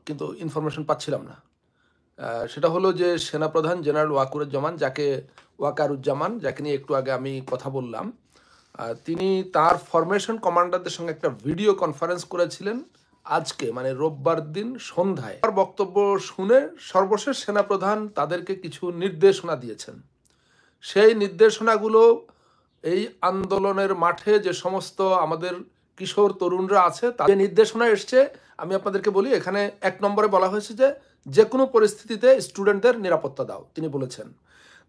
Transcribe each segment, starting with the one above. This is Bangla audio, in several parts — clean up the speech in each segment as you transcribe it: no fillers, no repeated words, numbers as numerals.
কিন্তু ইনফরমেশন পাচ্ছিলাম না। সেটা হলো যে সেনাপ্রধান জেনারেল ওয়াকারুজ্জামান, যাকে নিয়ে একটু আগে আমি কথা বললাম, তিনি তার ফরমেশন কমান্ডারদের সঙ্গে একটা ভিডিও কনফারেন্স করেছিলেন আজকে, মানে রোববার দিন সন্ধ্যায়। তার বক্তব্য শুনে সর্বশেষ সেনাপ্রধান তাদেরকে কিছু নির্দেশনা দিয়েছেন। সেই নির্দেশনাগুলো এই আন্দোলনের মাঠে যে সমস্ত আমাদের কিশোর তরুণরা আছে, তাদের নির্দেশনা এসছে। আমি আপনাদেরকে বলি, এখানে 1 নম্বরে বলা হয়েছে যে কোনো পরিস্থিতিতে স্টুডেন্টদের নিরাপত্তা দাও, তিনি বলেছেন।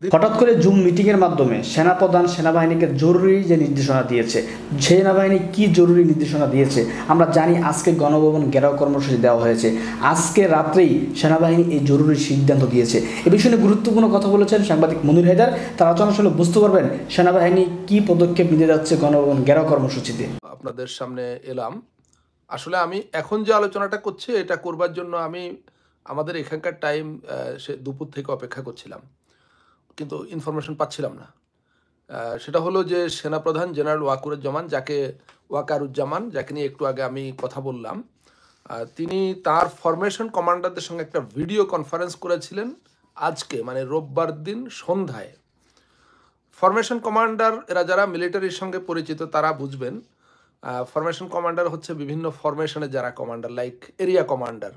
হঠাৎ করে জুম মিটিংয়ের মাধ্যমে সেনাপ্রধান সেনাবাহিনীকে জরুরি যে নির্দেশনা দিয়েছে, সেনাবাহিনী কি জরুরি নির্দেশনা দিয়েছে আমরা জানি। আজকে গণভবন ঘেরাও কর্মসূচি দেওয়া হয়েছে। আজকে রাত্রেই সেনাবাহিনী এই জরুরি সিদ্ধান্ত দিয়েছে। এ বিষয়ে গুরুত্বপূর্ণ কথা বলেছেন সাংবাদিক মনির হায়দার। তার আলোচনা শুনে বুঝতে পারবেন সেনাবাহিনী কি পদক্ষেপ নিতে যাচ্ছে গণভবন ঘেরাও কর্মসূচিতে। আপনাদের সামনে এলাম। আসলে আমি এখন যে আলোচনাটা করছি, এটা করবার জন্য আমি আমাদের এখানকার টাইম সে দুপুর থেকে অপেক্ষা করছিলাম, কিন্তু ইনফরমেশন পাচ্ছিলাম না। সেটা হলো যে সেনাপ্রধান জেনারেল ওয়াকারুজ্জামান, যাকে নিয়ে একটু আগে আমি কথা বললাম, তিনি তার ফরমেশন কমান্ডারদের সঙ্গে একটা ভিডিও কনফারেন্স করেছিলেন আজকে, মানে রোববার দিন সন্ধ্যায়। ফরমেশন কমান্ডার, এরা যারা মিলিটারির সঙ্গে পরিচিত তারা বুঝবেন। ফরমেশন কমান্ডার হচ্ছে বিভিন্ন ফরমেশনের যারা কমান্ডার, লাইক এরিয়া কমান্ডার।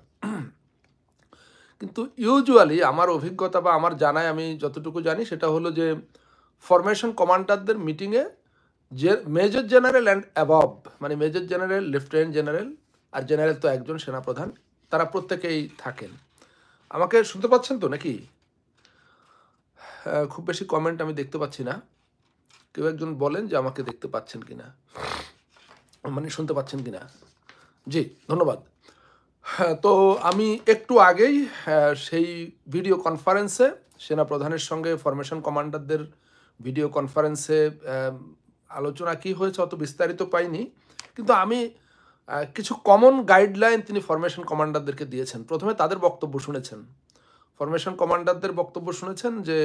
কিন্তু ইউজুয়ালি আমার অভিজ্ঞতা বা আমার জানায়, আমি যতটুকু জানি সেটা হলো যে ফরমেশন কমান্ডারদের মিটিংয়ে যে মেজর জেনারেল অ্যান্ড অ্যাবভ, মানে মেজর জেনারেল, লেফটেন্যান্ট জেনারেল আর জেনারেল তো একজন সেনাপ্রধান, তারা প্রত্যেকেই থাকেন। আমাকে শুনতে পাচ্ছেন তো নাকি? খুব বেশি কমেন্ট আমি দেখতে পাচ্ছি না। কেউ একজন বলেন যে আমাকে দেখতে পাচ্ছেন কিনা, মানে শুনতে পাচ্ছেন কিনা। জি, ধন্যবাদ। হ্যাঁ, তো আমি একটু আগেই সেই ভিডিও কনফারেন্সে সেনাপ্রধানের সঙ্গে ফরমেশন কমান্ডারদের ভিডিও কনফারেন্সে আলোচনা কি হয়েছে অত বিস্তারিত পাইনি, কিন্তু আমি কিছু কমন গাইডলাইন তিনি ফরমেশন কমান্ডারদেরকে দিয়েছেন। প্রথমে তাদের বক্তব্য শুনেছেন, ফরমেশন কমান্ডারদের বক্তব্য শুনেছেন। যে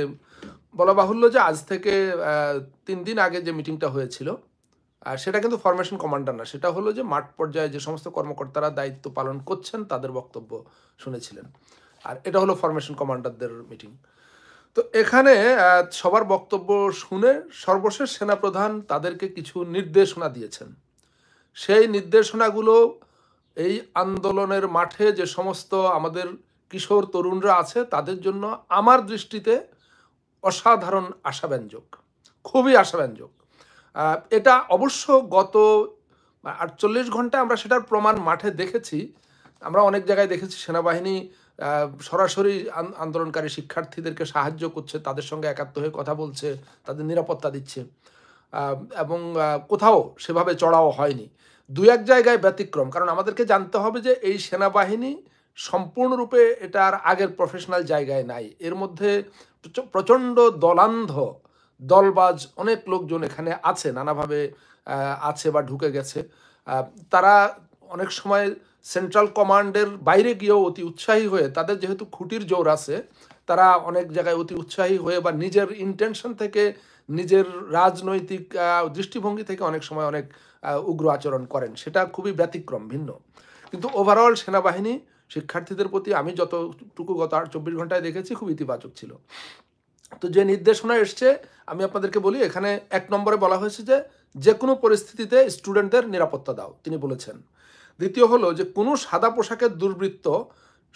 বলা বাহুল্য যে আজ থেকে 3 দিন আগে যে মিটিংটা হয়েছিল, আর সেটা কিন্তু ফরমেশন কমান্ডার না, সেটা হলো যে মাঠ পর্যায়ে যে সমস্ত কর্মকর্তারা দায়িত্ব পালন করছেন তাদের বক্তব্য শুনেছিলেন। আর এটা হলো ফরমেশন কমান্ডারদের মিটিং। তো এখানে সবার বক্তব্য শুনে সর্বশেষ সেনাপ্রধান তাদেরকে কিছু নির্দেশনা দিয়েছেন। সেই নির্দেশনাগুলো এই আন্দোলনের মাঠে যে সমস্ত আমাদের কিশোর তরুণরা আছে তাদের জন্য আমার দৃষ্টিতে অসাধারণ আশাব্যঞ্জক, খুবই আশাব্যঞ্জক। এটা অবশ্য গত 48 ঘন্টা আমরা সেটার প্রমাণ মাঠে দেখেছি। আমরা অনেক জায়গায় দেখেছি সেনাবাহিনী সরাসরি আন্দোলনকারী শিক্ষার্থীদেরকে সাহায্য করছে, তাদের সঙ্গে একাত্ম হয়ে কথা বলছে, তাদের নিরাপত্তা দিচ্ছে, এবং কোথাও সেভাবে চড়াও হয়নি। 2-1 জায়গায় ব্যতিক্রম, কারণ আমাদেরকে জানতে হবে যে এই সেনাবাহিনী সম্পূর্ণরূপে এটার আগের প্রফেশনাল জায়গায় নাই। এর মধ্যে প্রচণ্ড দলান্ধ, দলবাজ অনেক লোকজন এখানে আছে, নানাভাবে আছে বা ঢুকে গেছে। তারা অনেক সময় সেন্ট্রাল কমান্ডের বাইরে গিয়েও অতি উৎসাহী হয়ে, তাদের যেহেতু খুঁটির জোর আছে, তারা অনেক জায়গায় অতি উৎসাহী হয়ে বা নিজের ইন্টেনশন থেকে, নিজের রাজনৈতিক দৃষ্টিভঙ্গি থেকে অনেক সময় অনেক উগ্র আচরণ করেন। সেটা খুবই ব্যতিক্রম, ভিন্ন। কিন্তু ওভারঅল সেনাবাহিনী শিক্ষার্থীদের প্রতি আমি যতটুকু গত 24 ঘন্টায় দেখেছি খুব ইতিবাচক ছিল। তো যে নির্দেশনা এসছে আমি আপনাদেরকে বলি, এখানে 1 নম্বরে বলা হয়েছে যে কোনো পরিস্থিতিতে স্টুডেন্টদের নিরাপত্তা দাও, তিনি বলেছেন। দ্বিতীয় হলো যে কোনো সাদা পোশাকের দুর্বৃত্ত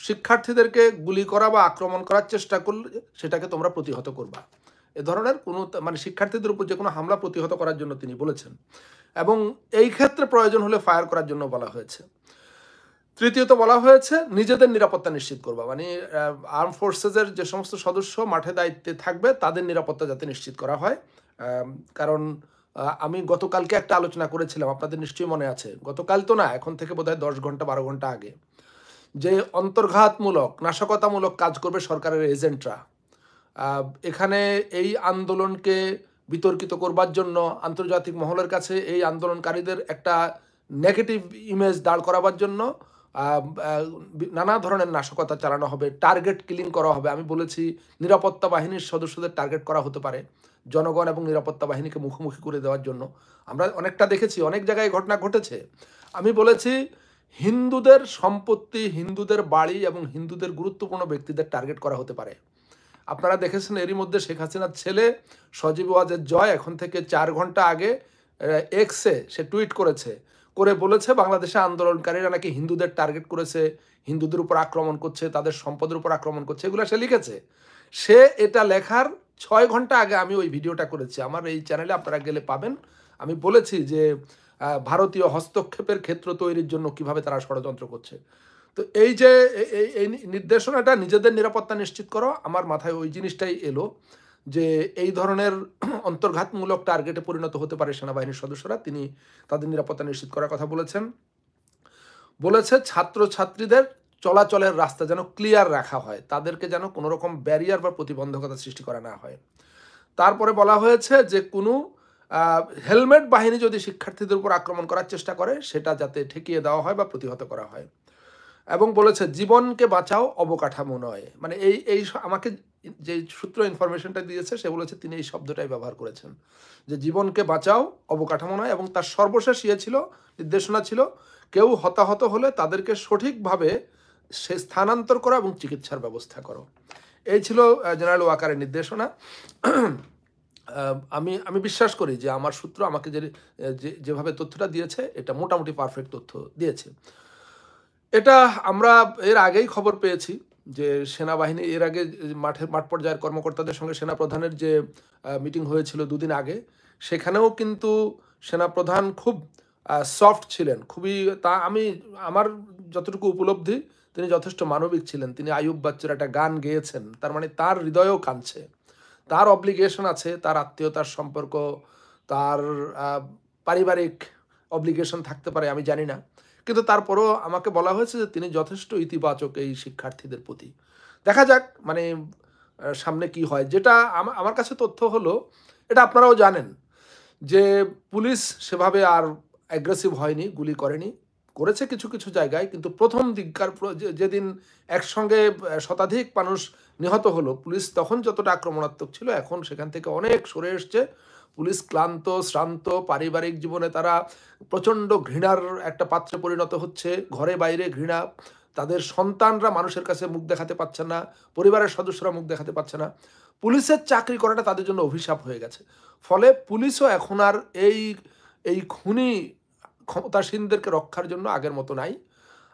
শিক্ষার্থীদেরকে গুলি করা বা আক্রমণ করার চেষ্টা করলে সেটাকে তোমরা প্রতিহত করবা। এ ধরনের কোনো, মানে শিক্ষার্থীদের উপর যে কোনো হামলা প্রতিহত করার জন্য তিনি বলেছেন, এবং এই ক্ষেত্রে প্রয়োজন হলে ফায়ার করার জন্য বলা হয়েছে। তৃতীয়ত বলা হয়েছে নিজেদের নিরাপত্তা নিশ্চিত করবা, মানে আর্ম ফোর্সেসের যে সমস্ত সদস্য মাঠে দায়িত্বে থাকবে তাদের নিরাপত্তা যাতে নিশ্চিত করা হয়। কারণ আমি গতকালকে একটা আলোচনা করেছিলাম, আপনাদের নিশ্চয়ই মনে আছে, গতকাল তো না, এখন থেকে বোধহয় 10 ঘন্টা 12 ঘন্টা আগে, যে অন্তর্ঘাতমূলক, নাশকতামূলক কাজ করবে সরকারের এজেন্টরা। এখানে এই আন্দোলনকে বিতর্কিত করবার জন্য আন্তর্জাতিক মহলের কাছে এই আন্দোলনকারীদের একটা নেগেটিভ ইমেজ দাঁড় করাবার জন্য নানা ধরনের নাশকতা চালানো হবে, টার্গেট কিলিং করা হবে। আমি বলেছি নিরাপত্তা বাহিনীর সদস্যদের টার্গেট করা হতে পারে, জনগণ এবং নিরাপত্তা বাহিনীকে মুখোমুখি করে দেওয়ার জন্য। আমরা অনেকটা দেখেছি, অনেক জায়গায় ঘটনা ঘটেছে। আমি বলেছি হিন্দুদের সম্পত্তি, হিন্দুদের বাড়ি এবং হিন্দুদের গুরুত্বপূর্ণ ব্যক্তিদের টার্গেট করা হতে পারে। আপনারা দেখেছেন এরই মধ্যে শেখ হাসিনার ছেলে সজীব ওয়াজেদ জয় এখন থেকে 4 ঘন্টা আগে এক্সে সে টুইট করে বলেছে বাংলাদেশে আন্দোলনকারীরা নাকি হিন্দুদের টার্গেট করেছে, হিন্দুদের উপর আক্রমণ করছে, তাদের সম্পদের উপর আক্রমণ করছে, এগুলো সে লিখেছে। সে এটা লেখার 6 ঘন্টা আগে আমি ওই ভিডিওটা করেছি, আমার এই চ্যানেলে আপনারা গেলে পাবেন। আমি বলেছি যে ভারতীয় হস্তক্ষেপের ক্ষেত্র তৈরির জন্য কিভাবে তারা ষড়যন্ত্র করছে। তো এই যে এই নির্দেশনাটা নিজেদের নিরাপত্তা নিশ্চিত করো, আমার মাথায় ওই জিনিসটাই এলো যে এই ধরনের অন্তর্ঘাতমূলক টার্গেটে পরিণত হতে পারে সেনাবাহিনীর সদস্যরা। তিনি তাদের নিরাপত্তা নিশ্চিত করার কথা বলেছে ছাত্রছাত্রীদের চলাচলের রাস্তা যেন ক্লিয়ার রাখা হয়, তাদেরকে যেন কোনো রকম ব্যারিয়ার বা প্রতিবন্ধকতা সৃষ্টি করা না হয়। তারপরে বলা হয়েছে যে কোনো হেলমেট বাহিনী যদি শিক্ষার্থীদের উপর আক্রমণ করার চেষ্টা করে সেটা যাতে ঠেকিয়ে দেওয়া হয় বা প্রতিহত করা হয়। এবং বলেছে জীবনকে বাঁচাও, অবকাঠামো নয়। মানে এই আমাকে যে সূত্র ইনফরমেশনটা দিয়েছে সে বলেছে তিনি এই শব্দটাই ব্যবহার করেছেন যে জীবনকে বাঁচাও, অবকাঠামো নয়। এবং তার সর্বশেষ নির্দেশনা ছিল কেউ হতাহত হলে তাদেরকে সঠিকভাবে সে স্থানান্তর করো এবং চিকিৎসার ব্যবস্থা করো। এই ছিল জেনারেল ওয়াকারের নির্দেশনা। আমি বিশ্বাস করি যে আমার সূত্র আমাকে যেভাবে তথ্যটা দিয়েছে এটা মোটামুটি পারফেক্ট তথ্য দিয়েছে। এটা আমরা এর আগেই খবর পেয়েছি যে সেনাবাহিনী এর আগে মাঠ পর্যায়ের কর্মকর্তাদের সঙ্গে সেনাপ্রধানের যে মিটিং হয়েছিল 2 দিন আগে, সেখানেও কিন্তু সেনাপ্রধান খুব সফট ছিলেন, খুবই আমার যতটুকু উপলব্ধি তিনি যথেষ্ট মানবিক ছিলেন। তিনি আইয়ুব বাচ্চুর একটা গান গেয়েছেন, তার মানে তার হৃদয়েও কাঁদছে, তার অব্লিগেশন আছে, তার আত্মীয়তার সম্পর্ক, তার পারিবারিক অব্লিগেশন থাকতে পারে, আমি জানি না। কিন্তু তারপরও আমাকে বলা হয়েছে যে তিনি যথেষ্ট ইতিবাচক এই শিক্ষার্থীদের প্রতি। দেখা যাক মানে সামনে কি হয়। যেটা আমার কাছে তথ্য হলো, এটা আপনারাও জানেন যে পুলিশ সেভাবে আর অ্যাগ্রেসিভ হয়নি, গুলি করেছে কিছু কিছু জায়গায়, কিন্তু প্রথম দিককার যেদিন একসঙ্গে শতাধিক মানুষ নিহত হলো, পুলিশ তখন যতটা আক্রমণাত্মক ছিল এখন সেখান থেকে অনেক সরে এসছে। পুলিশ ক্লান্ত, শ্রান্ত, পারিবারিক জীবনে তারা প্রচণ্ড ঘৃণার একটা পাত্রে পরিণত হচ্ছে, ঘরে বাইরে ঘৃণা, তাদের সন্তানরা মানুষের কাছে মুখ দেখাতে পারছে না, পরিবারের সদস্যরা মুখ দেখাতে পারছে না। পুলিশের চাকরি করাটা তাদের জন্য অভিশাপ হয়ে গেছে। ফলে পুলিশও এখন আর এই খুনি ক্ষমতাসীনদেরকে রক্ষার জন্য আগের মতো নাই।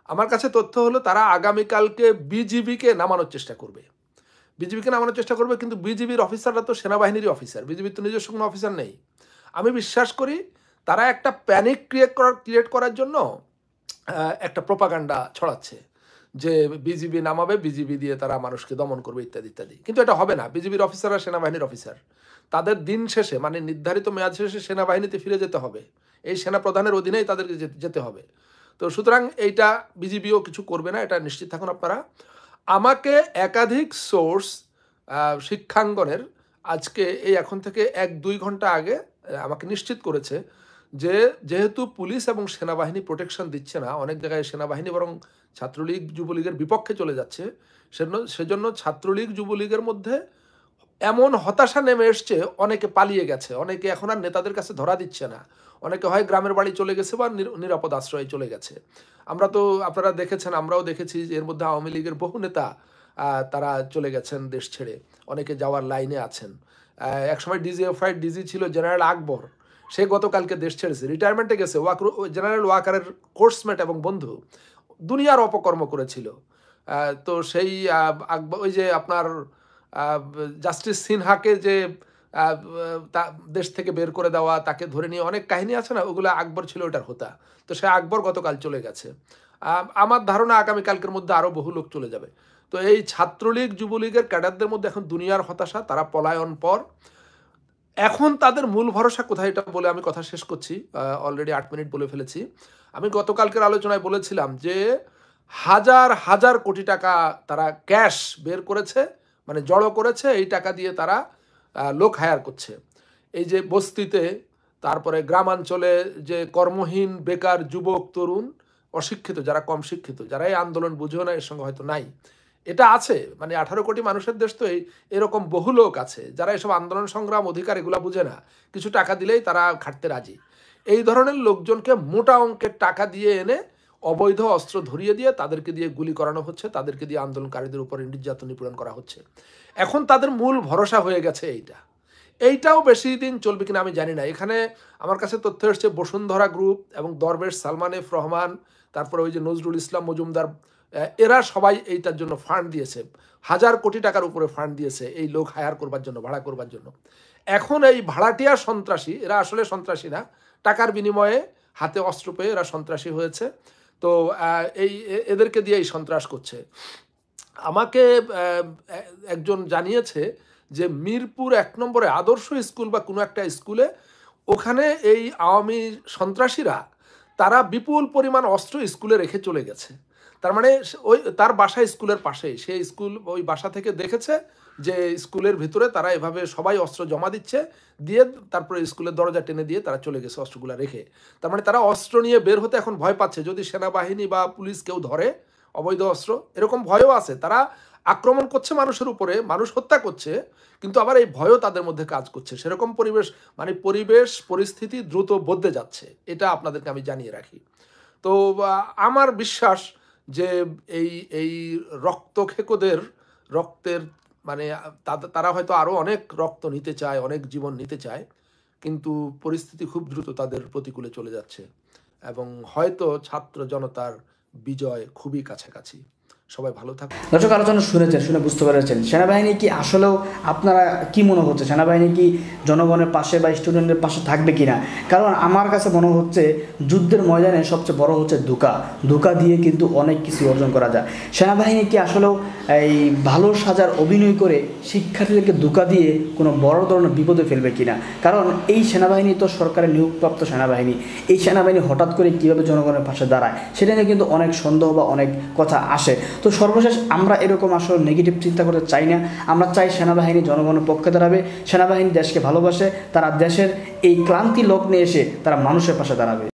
আমার কাছে তথ্য হলো তারা আগামীকালকে বিজিবিকে নামানোর চেষ্টা করবে, কিন্তু বিজিবির অফিসাররা তো সেনাবাহিনীরই অফিসার, বিজিবির তো নিজস্ব কোনো অফিসার নেই। আমি বিশ্বাস করি তারা একটা প্যানিক ক্রিয়েট করার জন্য একটা প্রোপাগান্ডা ছড়াচ্ছে যে বিজিবি নামাবে, বিজিবি দিয়ে তারা মানুষকে দমন করবে ইত্যাদি ইত্যাদি। কিন্তু এটা হবে না। বিজিবির অফিসাররা সেনাবাহিনীর অফিসার, তাদের দিন শেষে মানে নির্ধারিত মেয়াদ শেষে সেনাবাহিনীতে ফিরে যেতে হবে, এই সেনাপ্রধানের অধীনেই তাদেরকে যেতে হবে। তো সুতরাং এইটা বিজিবিও কিছু করবে না, এটা নিশ্চিত থাকুন আপনারা। আমাকে একাধিক সোর্স শিক্ষাঙ্গনের আজকে এই এখন থেকে 1-2 ঘন্টা আগে আমাকে নিশ্চিত করেছে যে যেহেতু পুলিশ এবং সেনাবাহিনী প্রোটেকশন দিচ্ছে না, অনেক জায়গায় সেনাবাহিনী বরং ছাত্রলীগ যুবলীগের বিপক্ষে চলে যাচ্ছে, সেজন্য ছাত্রলীগ যুবলীগের মধ্যে এমন হতাশা নেমে এসছে, অনেকে পালিয়ে গেছে, অনেকে এখন আর নেতাদের কাছে ধরা দিচ্ছে না, অনেকে হয় গ্রামের বাড়ি চলে গেছে বা নিরাপদ আশ্রয়ে চলে গেছে। আপনারা দেখেছেন, আমরাও দেখেছি যে এর মধ্যে আওয়ামী লীগের বহু নেতা তারা চলে গেছেন দেশ ছেড়ে, অনেকে যাওয়ার লাইনে আছেন। একসময় ডিজিএফআই ডিজি ছিল জেনারেল আকবর, সে গতকালকে দেশ ছেড়েছে, রিটায়ারমেন্টে গেছে। জেনারেল ওয়াকারের কোর্সমেট এবং বন্ধু, দুনিয়ার অপকর্ম করেছিল। তো সেই আকবর, ওই যে আপনার জাস্টিস সিনহাকে যে দেশ থেকে বের করে দেওয়া, তাকে ধরে নিয়ে অনেক কাহিনী আছে না, ওগুলো আকবর ছিল ওটার হোতা। তো সে আকবর গতকাল চলে গেছে। আমার ধারণা আগামীকালকের মধ্যে আরও বহু লোক চলে যাবে। তো এই ছাত্রলীগ যুবলীগের ক্যাডারদের মধ্যে এখন দুনিয়ার হতাশা, তারা পলায়ন পর। এখন তাদের মূল ভরসা কোথায়, এটা বলে আমি কথা শেষ করছি, অলরেডি 8 মিনিট বলে ফেলেছি। আমি গতকালকের আলোচনায় বলেছিলাম যে হাজার হাজার কোটি টাকা তারা ক্যাশ বের করেছে, মানে জড়ো করেছে, এই টাকা দিয়ে তারা লোক হায়ার করছে। এই যে বস্তিতে, তারপরে গ্রামাঞ্চলে যে কর্মহীন বেকার যুবক তরুণ, অশিক্ষিত, যারা কম শিক্ষিত, যারা এই আন্দোলন বুঝেও না, এর সঙ্গে হয়তো নাই, এটা আছে, মানে 18 কোটি মানুষের দেশ তো, এরকম বহু লোক আছে যারা এসব আন্দোলন সংগ্রাম অধিকার এগুলা বুঝে না, কিছু টাকা দিলেই তারা খাটতে রাজি। এই ধরনের লোকজনকে মোটা অঙ্কের টাকা দিয়ে এনে অবৈধ অস্ত্র ধরিয়ে দিয়ে তাদেরকে দিয়ে গুলি করানো হচ্ছে, তাদেরকে দিয়ে আন্দোলনকারীদের উপরে নির্যাতন নিপীড়ন করা হচ্ছে। এখন তাদের মূল ভরসা হয়ে গেছে এইটাও বেশি দিন চলবে কিনা আমি জানি না। এখানে আমার কাছে তথ্য এসছে বসুন্ধরা গ্রুপ এবং দরবেশ সালমান এফ রহমান, তারপরে ওই যে নজরুল ইসলাম মজুমদার, এরা সবাই এইটার জন্য ফান্ড দিয়েছে, 1000 কোটি টাকার উপরে ফান্ড দিয়েছে এই লোক হায়ার করবার জন্য, ভাড়া করবার জন্য। এখন এই ভাড়াটিয়া সন্ত্রাসী, এরা আসলে সন্ত্রাসী না, টাকার বিনিময়ে হাতে অস্ত্র পেয়ে এরা সন্ত্রাসী হয়েছে। তো এদেরকে দিয়ে এই সন্ত্রাস করছে। আমাকে একজন জানিয়েছে যে মিরপুর 1 নম্বরে আদর্শ স্কুল বা কোনো একটা স্কুলে ওখানে এই আওয়ামী সন্ত্রাসীরা তারা বিপুল পরিমাণ অস্ত্র স্কুলে রেখে চলে গেছে। তার মানে ওই তার বাসা স্কুলের পাশেই, সেই স্কুল ওই বাসা থেকে দেখেছে যে স্কুলের ভিতরে তারা এভাবে সবাই অস্ত্র জমা দিচ্ছে, দিয়ে তারপরে স্কুলের দরজা টেনে দিয়ে তারা চলে গেছে অস্ত্রগুলো রেখে। তার মানে তারা অস্ত্র নিয়ে বের হতে এখন ভয় পাচ্ছে, যদি সেনাবাহিনী বা পুলিশ কেউ ধরে অবৈধ অস্ত্র, এরকম ভয়ও আছে। তারা আক্রমণ করছে মানুষের উপরে, মানুষ হত্যা করছে, কিন্তু আবার এই ভয়ও তাদের মধ্যে কাজ করছে। সেরকম পরিবেশ পরিস্থিতি দ্রুত বদলে যাচ্ছে, এটা আপনাদেরকে আমি জানিয়ে রাখি। তো আমার বিশ্বাস যে এই রক্তখেকোদের রক্তের মানে তারা হয়তো আরও অনেক রক্ত নিতে চায়, অনেক জীবন নিতে চায়, কিন্তু পরিস্থিতি খুব দ্রুত তাদের প্রতিকূলে চলে যাচ্ছে এবং হয়তো ছাত্র জনতার বিজয় খুবই কাছাকাছি। সবাই ভালো থাকুন। দর্শক, আলোচনা শুনেছেন, শুনে বুঝতে পেরেছেন সেনাবাহিনী কি আসলেও, আপনারা কি মনে হচ্ছে সেনাবাহিনী কি জনগণের পাশে বা স্টুডেন্টের পাশে থাকবে কিনা? কারণ আমার কাছে মনে হচ্ছে যুদ্ধের ময়দানে সবচেয়ে বড় হচ্ছে ধোঁকা দিয়ে কিন্তু অনেক কিছু অর্জন করা যায়। সেনাবাহিনী কি আসলেও এই ভালো সাজার অভিনয় করে শিক্ষার্থীদেরকে ধোঁকা দিয়ে কোনো বড় ধরনের বিপদে ফেলবে কিনা? কারণ এই সেনাবাহিনী তো সরকারের নিয়োগপ্রাপ্ত সেনাবাহিনী, এই সেনাবাহিনী হঠাৎ করে কীভাবে জনগণের পাশে দাঁড়ায় সেটা নিয়ে কিন্তু অনেক সন্দেহ বা অনেক কথা আসে। তো সর্বশেষ আমরা এরকম আসলে নেগেটিভ চিন্তা করতে চাই না। আমরা চাই সেনাবাহিনী জনগণের পক্ষে দাঁড়াবে, সেনাবাহিনী দেশকে ভালোবাসে, তারা দেশের এই ক্লান্তি লগ্নে এসে তারা মানুষের পাশে দাঁড়াবে।